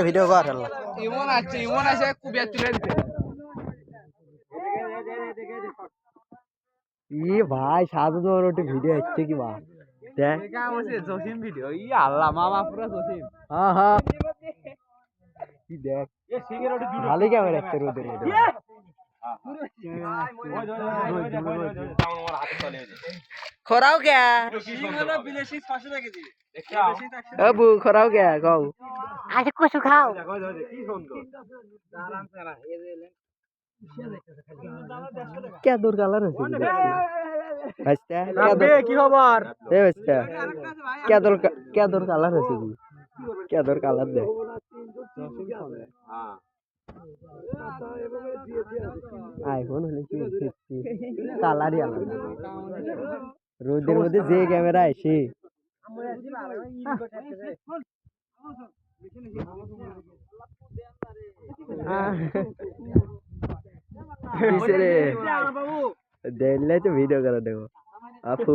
video কর ইমন আছে কুবিয়া তুলে দিতে ই ভাই সাধু তোমার ওটা ভিডিও হচ্ছে কি বা দেখ জসিম ভিডিও ই আল্লাহ মামা পুরা জসিম হ্যাঁ হ্যাঁ কি দেখ ভালো ক্যামেরা একটা রোদের মধ্যে খরাও কে আবু খরাও কে কও আচ্ছা কচু খাও কে দূর কালার আছে আচ্ছা কি খবর এ আচ্ছা কে দূর কালার আছে কি কে দূর কালার দে আইফোন হলে কি কালারই আলাদা রোদের মধ্যে যে ক্যামেরা আসে দেখলে তো ভিডিও করে দেবো আপু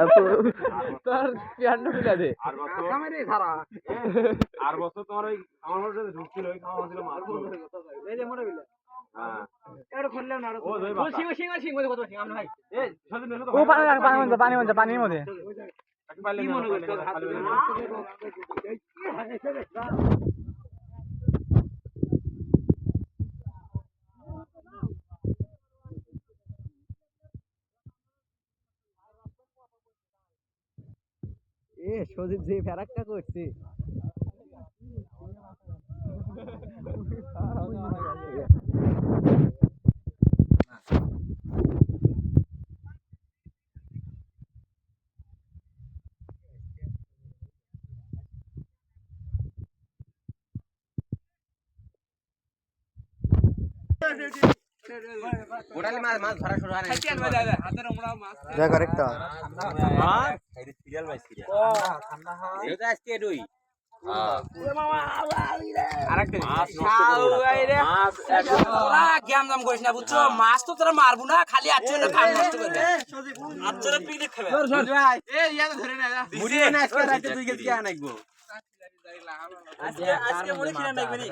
আপু তোর পিয়ানো মিলা দে আর বছর তোমার ওই আমার মনে হচ্ছে ঢুকছিল ওই খাওয়া ছিল মাছ এই যে মনে বিলে হ্যাঁ এর খুললেও না ও ধরে বাবা সিং মধ্যে কত সিং আমরা ভাই এই সাথে নেলো তো ও পানির মধ্যে তাকে পারলে কি মনে করছ এ সজীব যে ফেরাক্কা করছে গোটালি মাছ ধরা শুরু হয় না হাতের ওমড়া মাছ যা কারেক্ট হ্যাঁ এই সিরিয়াল বাই সিরিয়াল ও ঠান্ডা হয় এটা আজকে দুই আরেকটা মাছ নষ্ট করব মাছ তোরা গেম দাম করিস না বুঝছো মাছ তো তোরা মারবো না খালি আচ্ছরে খাম নষ্ট করবে আচ্ছরে পিকনিক খাবে এই ইয়া ধরে না মুড়ি না আজকে রাতে তুই কে আনাইবো আজকে মুড়ি কিনা নাইবনি